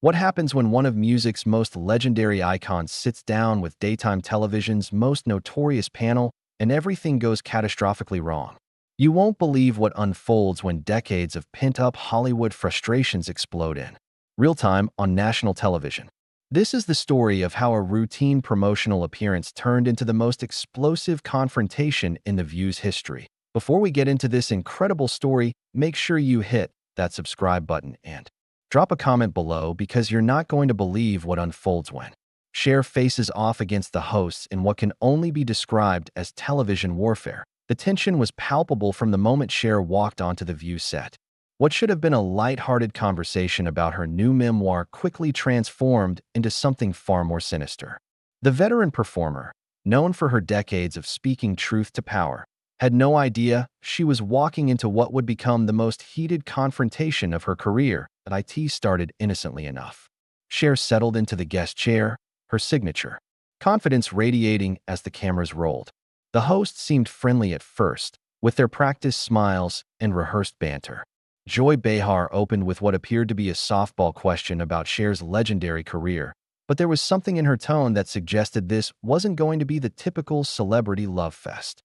What happens when one of music's most legendary icons sits down with daytime television's most notorious panel and everything goes catastrophically wrong? You won't believe what unfolds when decades of pent-up Hollywood frustrations explode in real time on national television. This is the story of how a routine promotional appearance turned into the most explosive confrontation in The View's history. Before we get into this incredible story, make sure you hit that subscribe button and drop a comment below because you're not going to believe what unfolds when Cher faces off against the hosts in what can only be described as television warfare. The tension was palpable from the moment Cher walked onto the View set. What should have been a light-hearted conversation about her new memoir quickly transformed into something far more sinister. The veteran performer, known for her decades of speaking truth to power, had no idea she was walking into what would become the most heated confrontation of her career. It started innocently enough. Cher settled into the guest chair, her signature confidence radiating as the cameras rolled. The hosts seemed friendly at first, with their practiced smiles and rehearsed banter. Joy Behar opened with what appeared to be a softball question about Cher's legendary career, but there was something in her tone that suggested this wasn't going to be the typical celebrity love fest.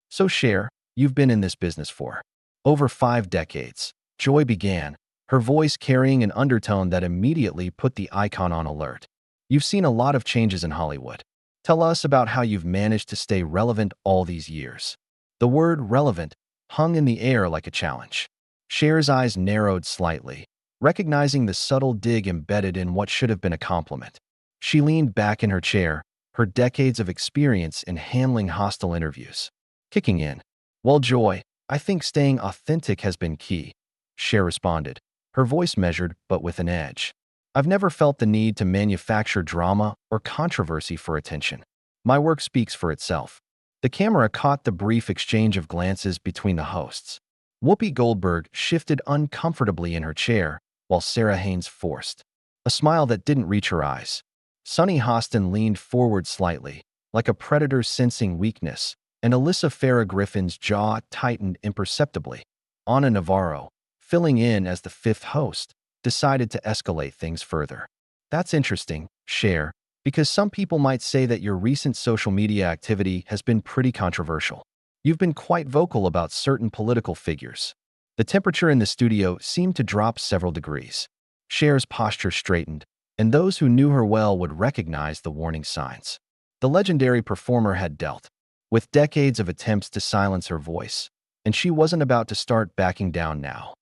"So Cher, you've been in this business for over 5 decades," Joy began, her voice carrying an undertone that immediately put the icon on alert. "You've seen a lot of changes in Hollywood. Tell us about how you've managed to stay relevant all these years." The word relevant hung in the air like a challenge. Cher's eyes narrowed slightly, recognizing the subtle dig embedded in what should have been a compliment. She leaned back in her chair, her decades of experience in handling hostile interviews kicking in. "Well, Joy, I think staying authentic has been key," Cher responded, her voice measured but with an edge. "I've never felt the need to manufacture drama or controversy for attention. My work speaks for itself." The camera caught the brief exchange of glances between the hosts. Whoopi Goldberg shifted uncomfortably in her chair, while Sarah Haynes forced a smile that didn't reach her eyes. Sunny Hostin leaned forward slightly, like a predator sensing weakness, and Alyssa Farah Griffin's jaw tightened imperceptibly. Ana Navarro, filling in as the fifth host, decided to escalate things further. "That's interesting, Cher, because some people might say that your recent social media activity has been pretty controversial. You've been quite vocal about certain political figures." The temperature in the studio seemed to drop several degrees. Cher's posture straightened, and those who knew her well would recognize the warning signs. The legendary performer had dealt with decades of attempts to silence her voice, and she wasn't about to start backing down now.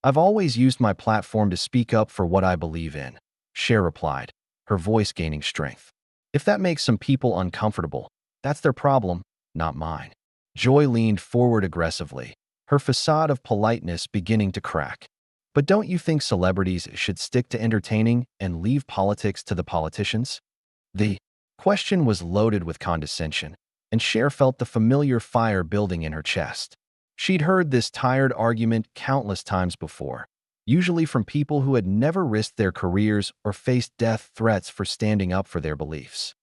"I've always used my platform to speak up for what I believe in," Cher replied, her voice gaining strength. "If that makes some people uncomfortable, that's their problem, not mine." Joy leaned forward aggressively, her facade of politeness beginning to crack. "But don't you think celebrities should stick to entertaining and leave politics to the politicians?" The question was loaded with condescension, and Cher felt the familiar fire building in her chest. She'd heard this tired argument countless times before, usually from people who had never risked their careers or faced death threats for standing up for their beliefs.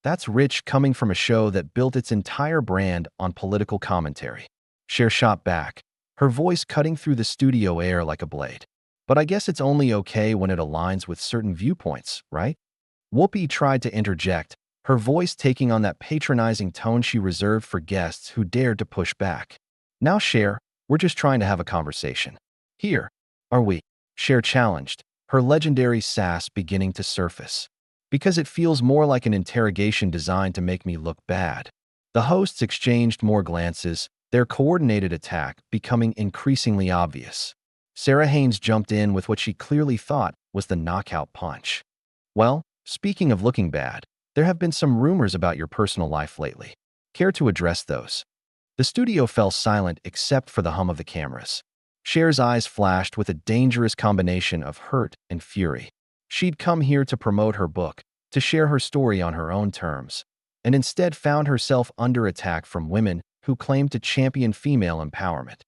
That's rich coming from a show that built its entire brand on political commentary. Cher shot back, her voice cutting through the studio air like a blade. "But I guess it's only okay when it aligns with certain viewpoints, right?" Whoopi tried to interject, her voice taking on that patronizing tone she reserved for guests who dared to push back. "Now, Cher, we're just trying to have a conversation. Here, are we?" Cher challenged, her legendary sass beginning to surface. "Because it feels more like an interrogation designed to make me look bad." The hosts exchanged more glances, their coordinated attack becoming increasingly obvious. Sarah Haynes jumped in with what she clearly thought was the knockout punch. "Well, speaking of looking bad, there have been some rumors about your personal life lately. Care to address those?" The studio fell silent except for the hum of the cameras. Cher's eyes flashed with a dangerous combination of hurt and fury. She'd come here to promote her book, to share her story on her own terms, and instead found herself under attack from women who claimed to champion female empowerment.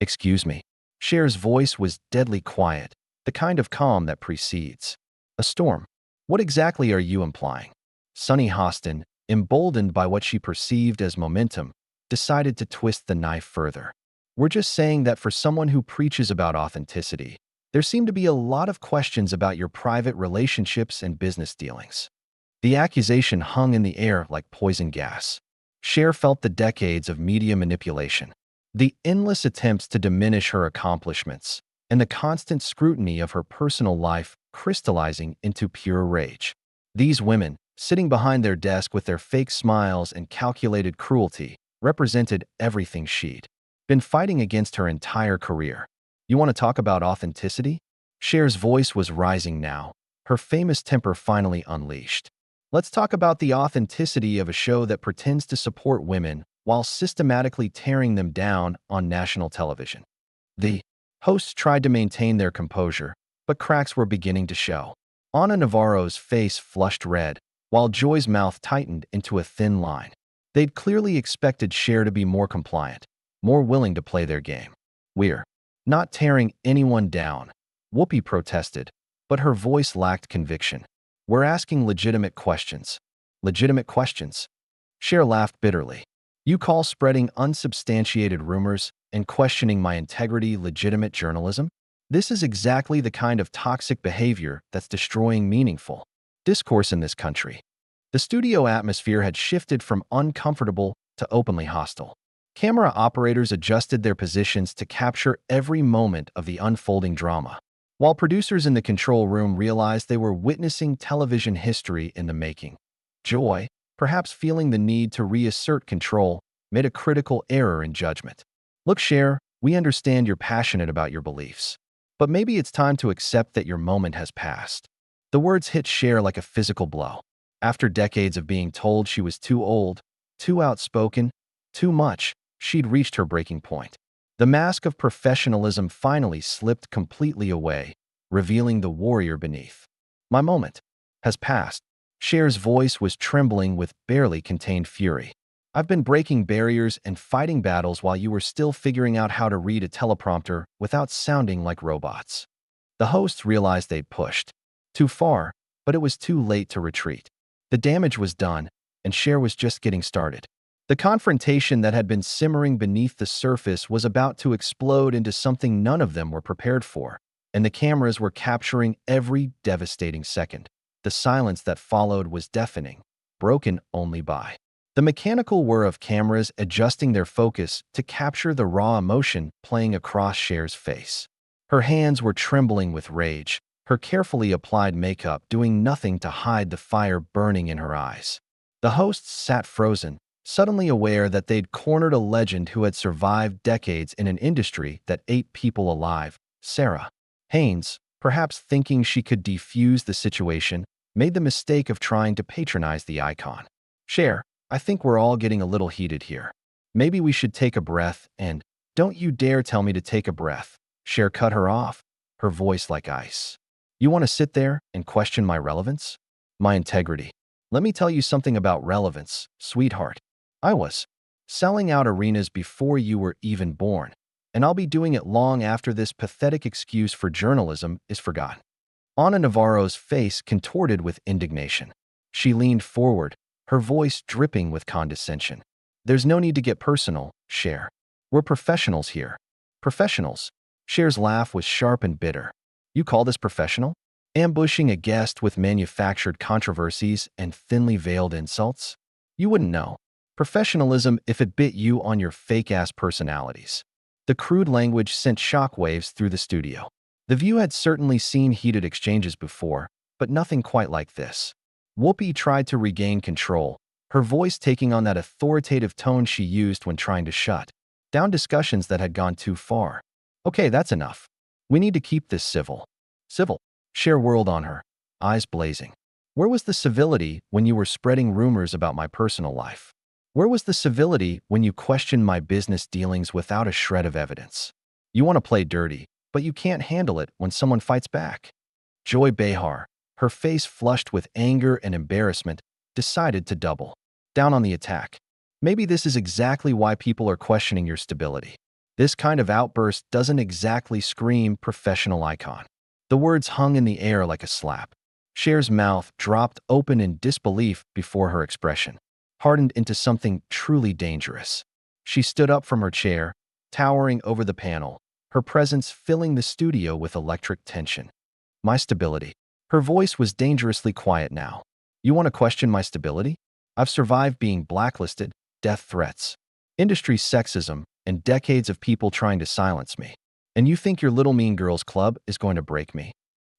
"Excuse me." Cher's voice was deadly quiet, the kind of calm that precedes a storm. "What exactly are you implying?" Sunny Hostin, emboldened by what she perceived as momentum, decided to twist the knife further. "We're just saying that for someone who preaches about authenticity, There seem to be a lot of questions about your private relationships and business dealings. The accusation hung in the air like poison gas. Cher felt the decades of media manipulation, the endless attempts to diminish her accomplishments, and the constant scrutiny of her personal life crystallizing into pure rage. These women, sitting behind their desk with their fake smiles and calculated cruelty, represented everything she'd been fighting against her entire career. You want to talk about authenticity? Cher's voice was rising now, her famous temper finally unleashed. Let's talk about the authenticity of a show that pretends to support women while systematically tearing them down on national television. The hosts tried to maintain their composure, but cracks were beginning to show. Ana Navarro's face flushed red, while Joy's mouth tightened into a thin line. They'd clearly expected Cher to be more compliant, more willing to play their game. "We're not tearing anyone down," Whoopi protested, but her voice lacked conviction. "We're asking legitimate questions." "Legitimate questions?" Cher laughed bitterly. "You call spreading unsubstantiated rumors and questioning my integrity legitimate journalism? This is exactly the kind of toxic behavior that's destroying meaningful discourse in this country." The studio atmosphere had shifted from uncomfortable to openly hostile. Camera operators adjusted their positions to capture every moment of the unfolding drama, while producers in the control room realized they were witnessing television history in the making. Joy, perhaps feeling the need to reassert control, made a critical error in judgment. "Look, Cher, we understand you're passionate about your beliefs, but maybe it's time to accept that your moment has passed." The words hit Cher like a physical blow. After decades of being told she was too old, too outspoken, too much, she'd reached her breaking point. The mask of professionalism finally slipped completely away, revealing the warrior beneath. "My moment has passed." Cher's voice was trembling with barely contained fury. "I've been breaking barriers and fighting battles while you were still figuring out how to read a teleprompter without sounding like robots." The hosts realized they'd pushed too far, but it was too late to retreat. The damage was done, and Cher was just getting started. The confrontation that had been simmering beneath the surface was about to explode into something none of them were prepared for, and the cameras were capturing every devastating second. The silence that followed was deafening, broken only by the mechanical whir of cameras adjusting their focus to capture the raw emotion playing across Cher's face. Her hands were trembling with rage, her carefully applied makeup doing nothing to hide the fire burning in her eyes. The hosts sat frozen, suddenly aware that they'd cornered a legend who had survived decades in an industry that ate people alive. Sarah Haynes, perhaps thinking she could defuse the situation, made the mistake of trying to patronize the icon. "Cher, I think we're all getting a little heated here. Maybe we should take a breath and—" "Don't you dare tell me to take a breath." Cher cut her off, her voice like ice. "You want to sit there and question my relevance? My integrity? Let me tell you something about relevance, sweetheart. I was selling out arenas before you were even born, and I'll be doing it long after this pathetic excuse for journalism is forgotten." Ana Navarro's face contorted with indignation. She leaned forward, her voice dripping with condescension. "There's no need to get personal, Cher. We're professionals here." "Professionals?" Cher's laugh was sharp and bitter. "You call this professional? Ambushing a guest with manufactured controversies and thinly veiled insults? You wouldn't know professionalism if it bit you on your fake-ass personalities." The crude language sent shockwaves through the studio. The View had certainly seen heated exchanges before, but nothing quite like this. Whoopi tried to regain control, her voice taking on that authoritative tone she used when trying to shut down discussions that had gone too far. "Okay, that's enough. We need to keep this civil." "Civil?" Cher whirled on her, eyes blazing. "Where was the civility when you were spreading rumors about my personal life? Where was the civility when you questioned my business dealings without a shred of evidence? You want to play dirty, but you can't handle it when someone fights back." Joy Behar, her face flushed with anger and embarrassment, decided to double down on the attack. "Maybe this is exactly why people are questioning your stability. This kind of outburst doesn't exactly scream professional icon." The words hung in the air like a slap. Cher's mouth dropped open in disbelief before her expression hardened into something truly dangerous. She stood up from her chair, towering over the panel, her presence filling the studio with electric tension. My stability. Her voice was dangerously quiet now. You want to question my stability? I've survived being blacklisted, death threats, industry sexism, and decades of people trying to silence me. And you think your little mean girls club is going to break me?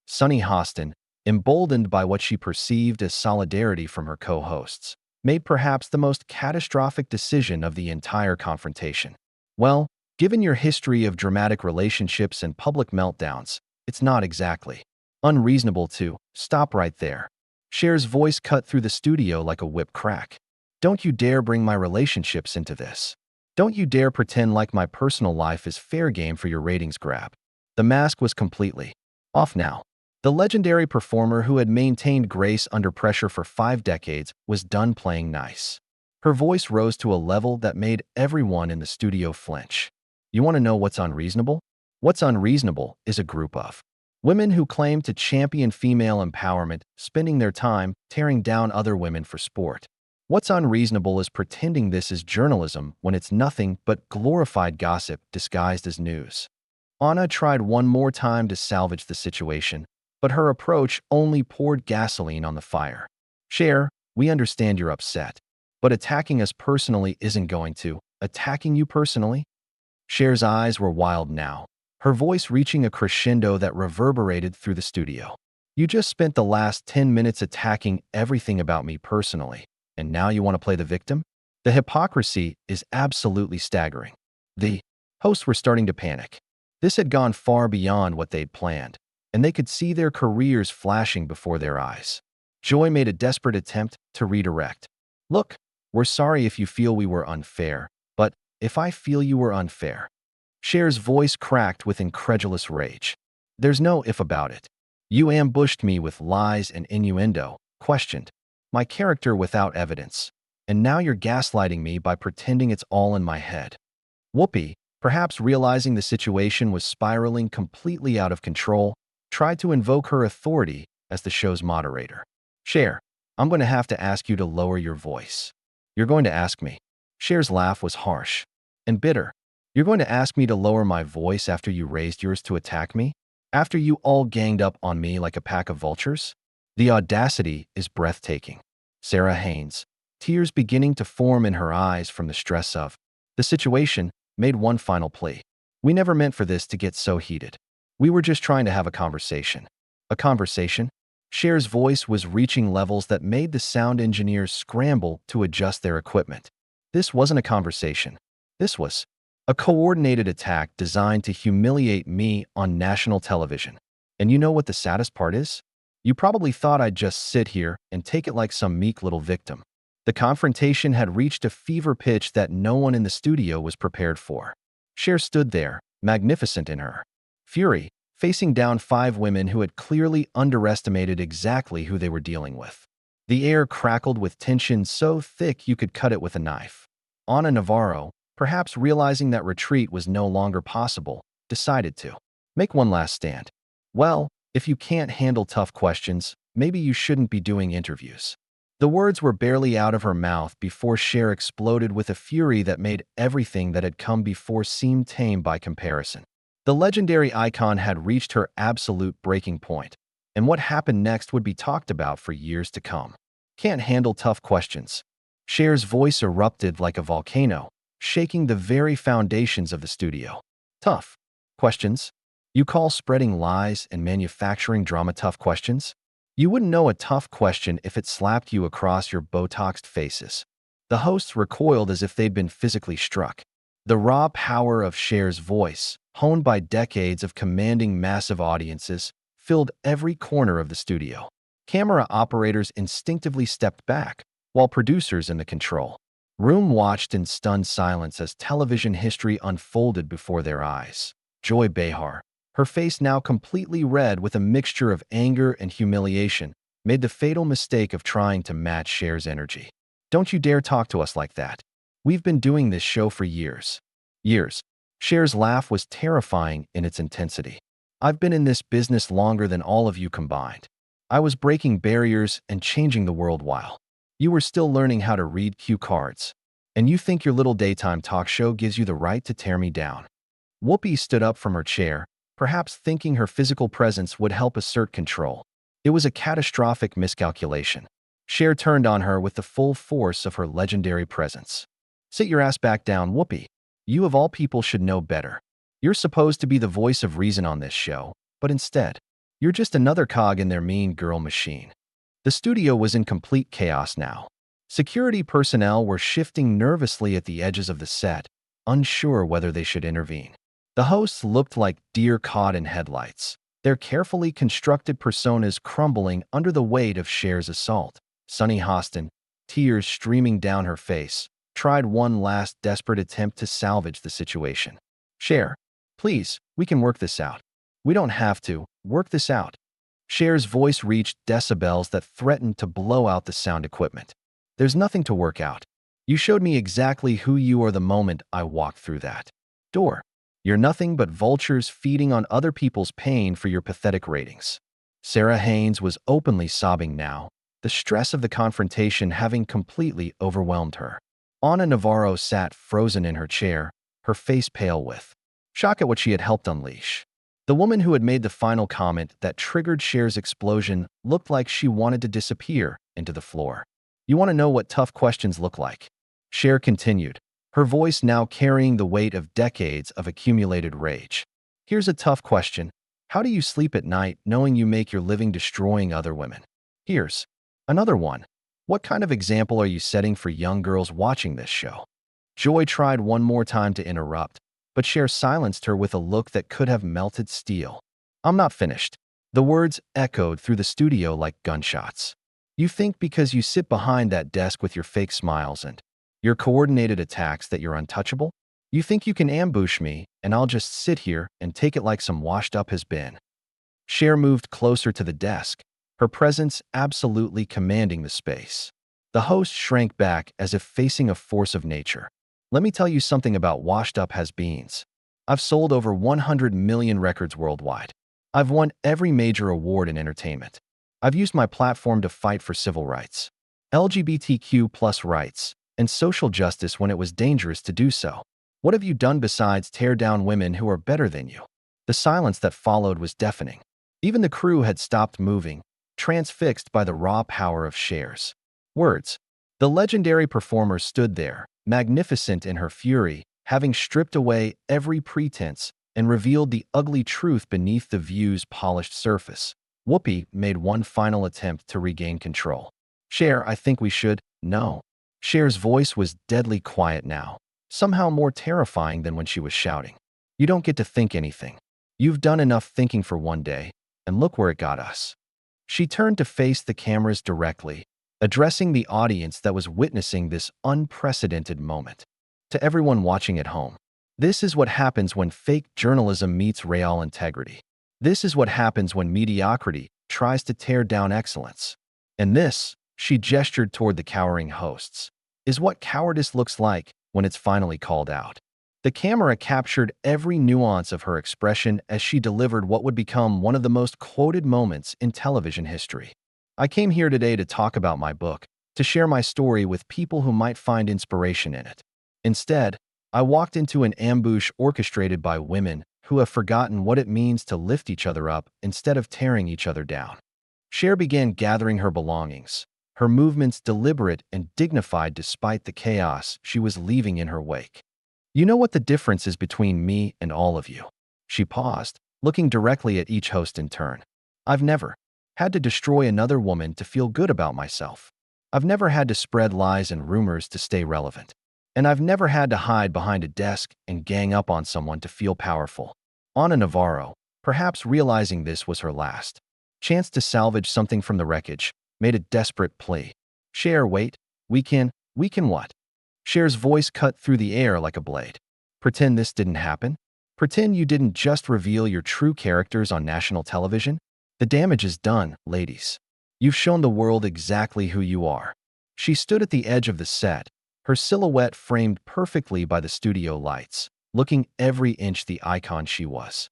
Sunny Hostin, emboldened by what she perceived as solidarity from her co-hosts, made perhaps the most catastrophic decision of the entire confrontation. Well, given your history of dramatic relationships and public meltdowns, it's not exactly unreasonable to stop right there. Cher's voice cut through the studio like a whip crack. Don't you dare bring my relationships into this. Don't you dare pretend like my personal life is fair game for your ratings grab. The mask was completely off now. The legendary performer who had maintained grace under pressure for 5 decades was done playing nice. Her voice rose to a level that made everyone in the studio flinch. You want to know what's unreasonable? What's unreasonable is a group of women who claim to champion female empowerment, spending their time tearing down other women for sport. What's unreasonable is pretending this is journalism when it's nothing but glorified gossip disguised as news. Anna tried one more time to salvage the situation, but her approach only poured gasoline on the fire. Cher, we understand you're upset, but attacking us personally isn't going to. Attacking you personally? Cher's eyes were wild now, her voice reaching a crescendo that reverberated through the studio. You just spent the last 10 minutes attacking everything about me personally, and now you want to play the victim? The hypocrisy is absolutely staggering. The hosts were starting to panic. This had gone far beyond what they'd planned, and they could see their careers flashing before their eyes. Joy made a desperate attempt to redirect. Look, we're sorry if you feel we were unfair, but if I feel you were unfair. Cher's voice cracked with incredulous rage. There's no if about it. You ambushed me with lies and innuendo, questioned my character without evidence, and now you're gaslighting me by pretending it's all in my head. Whoopi, perhaps realizing the situation was spiraling completely out of control, tried to invoke her authority as the show's moderator. Cher, I'm going to have to ask you to lower your voice. You're going to ask me. Cher's laugh was harsh and bitter. You're going to ask me to lower my voice after you raised yours to attack me? After you all ganged up on me like a pack of vultures? The audacity is breathtaking. Sarah Haynes, tears beginning to form in her eyes from the stress of the situation, made one final plea. We never meant for this to get so heated. We were just trying to have a conversation. A conversation? Cher's voice was reaching levels that made the sound engineers scramble to adjust their equipment. This wasn't a conversation. This was a coordinated attack designed to humiliate me on national television. And you know what the saddest part is? You probably thought I'd just sit here and take it like some meek little victim. The confrontation had reached a fever pitch that no one in the studio was prepared for. Cher stood there, magnificent in her fury, facing down 5 women who had clearly underestimated exactly who they were dealing with. The air crackled with tension so thick you could cut it with a knife. Ana Navarro, perhaps realizing that retreat was no longer possible, decided to make one last stand. Well, if you can't handle tough questions, maybe you shouldn't be doing interviews. The words were barely out of her mouth before Cher exploded with a fury that made everything that had come before seem tame by comparison. The legendary icon had reached her absolute breaking point, and what happened next would be talked about for years to come. Can't handle tough questions. Cher's voice erupted like a volcano, shaking the very foundations of the studio. Tough questions? You call spreading lies and manufacturing drama tough questions? You wouldn't know a tough question if it slapped you across your Botoxed faces. The hosts recoiled as if they'd been physically struck. The raw power of Cher's voice, honed by decades of commanding massive audiences, filled every corner of the studio. Camera operators instinctively stepped back, while producers in the control room watched in stunned silence as television history unfolded before their eyes. Joy Behar, her face now completely red with a mixture of anger and humiliation, made the fatal mistake of trying to match Cher's energy. Don't you dare talk to us like that. We've been doing this show for years. Years. Cher's laugh was terrifying in its intensity. I've been in this business longer than all of you combined. I was breaking barriers and changing the world while you were still learning how to read cue cards. And you think your little daytime talk show gives you the right to tear me down? Whoopi stood up from her chair, perhaps thinking her physical presence would help assert control. It was a catastrophic miscalculation. Cher turned on her with the full force of her legendary presence. Sit your ass back down, Whoopi. You of all people should know better. You're supposed to be the voice of reason on this show, but instead, you're just another cog in their mean girl machine. The studio was in complete chaos now. Security personnel were shifting nervously at the edges of the set, unsure whether they should intervene. The hosts looked like deer caught in headlights, their carefully constructed personas crumbling under the weight of Cher's assault. Sunny Hostin, tears streaming down her face, tried one last desperate attempt to salvage the situation. Cher, please, we can work this out. We don't have to. Work this out. Cher's voice reached decibels that threatened to blow out the sound equipment. There's nothing to work out. You showed me exactly who you are the moment I walked through that door. You're nothing but vultures feeding on other people's pain for your pathetic ratings. Sarah Haynes was openly sobbing now, the stress of the confrontation having completely overwhelmed her. Ana Navarro sat frozen in her chair, her face pale with shock at what she had helped unleash. The woman who had made the final comment that triggered Cher's explosion looked like she wanted to disappear into the floor. You want to know what tough questions look like? Cher continued, her voice now carrying the weight of decades of accumulated rage. Here's a tough question. How do you sleep at night knowing you make your living destroying other women? Here's another one. What kind of example are you setting for young girls watching this show? Joy tried one more time to interrupt, but Cher silenced her with a look that could have melted steel. I'm not finished. The words echoed through the studio like gunshots. You think because you sit behind that desk with your fake smiles and your coordinated attacks that you're untouchable? You think you can ambush me and I'll just sit here and take it like some washed-up has been? Cher moved closer to the desk, her presence absolutely commanding the space. The host shrank back as if facing a force of nature. Let me tell you something about washed-up has-beens. I've sold over 100 million records worldwide. I've won every major award in entertainment. I've used my platform to fight for civil rights, LGBTQ+ rights, and social justice when it was dangerous to do so. What have you done besides tear down women who are better than you? The silence that followed was deafening. Even the crew had stopped moving, transfixed by the raw power of Cher's words. The legendary performer stood there, magnificent in her fury, having stripped away every pretense and revealed the ugly truth beneath the view's polished surface. Whoopi made one final attempt to regain control. Cher, I think we should. No. Cher's voice was deadly quiet now, somehow more terrifying than when she was shouting. You don't get to think anything. You've done enough thinking for one day, and look where it got us. She turned to face the cameras directly, addressing the audience that was witnessing this unprecedented moment. To everyone watching at home, this is what happens when fake journalism meets real integrity. This is what happens when mediocrity tries to tear down excellence. And this, she gestured toward the cowering hosts, is what cowardice looks like when it's finally called out. The camera captured every nuance of her expression as she delivered what would become one of the most quoted moments in television history. I came here today to talk about my book, to share my story with people who might find inspiration in it. Instead, I walked into an ambush orchestrated by women who have forgotten what it means to lift each other up instead of tearing each other down. Cher began gathering her belongings, her movements deliberate and dignified despite the chaos she was leaving in her wake. You know what the difference is between me and all of you? She paused, looking directly at each host in turn. I've never had to destroy another woman to feel good about myself. I've never had to spread lies and rumors to stay relevant. And I've never had to hide behind a desk and gang up on someone to feel powerful. Ana Navarro, perhaps realizing this was her last chance to salvage something from the wreckage, made a desperate plea. Cher, wait, we can what? Cher's voice cut through the air like a blade. Pretend this didn't happen? Pretend you didn't just reveal your true characters on national television? The damage is done, ladies. You've shown the world exactly who you are. She stood at the edge of the set, her silhouette framed perfectly by the studio lights, looking every inch the icon she was.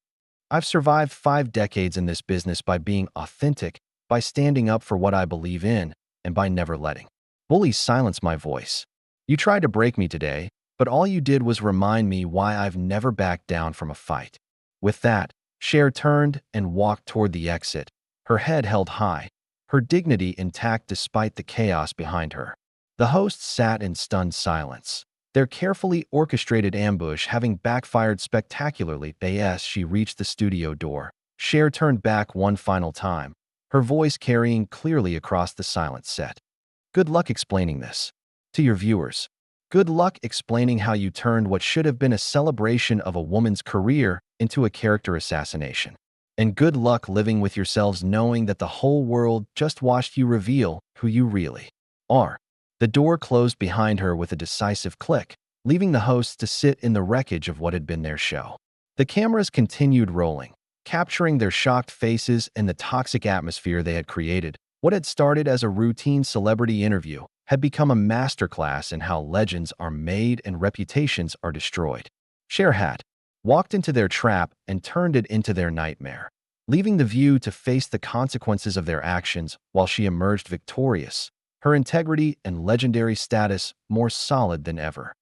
I've survived 5 decades in this business by being authentic, by standing up for what I believe in, and by never letting bullies silence my voice. You tried to break me today, but all you did was remind me why I've never backed down from a fight." With that, Cher turned and walked toward the exit, her head held high, her dignity intact despite the chaos behind her. The hosts sat in stunned silence, their carefully orchestrated ambush having backfired spectacularly. As she reached the studio door, Cher turned back one final time, her voice carrying clearly across the silent set. "Good luck explaining this to your viewers. Good luck explaining how you turned what should have been a celebration of a woman's career into a character assassination. And good luck living with yourselves knowing that the whole world just watched you reveal who you really are." The door closed behind her with a decisive click, leaving the hosts to sit in the wreckage of what had been their show. The cameras continued rolling, capturing their shocked faces and the toxic atmosphere they had created. What had started as a routine celebrity interview had become a masterclass in how legends are made and reputations are destroyed. Cher had walked into their trap and turned it into their nightmare, leaving the view to face the consequences of their actions while she emerged victorious, her integrity and legendary status more solid than ever.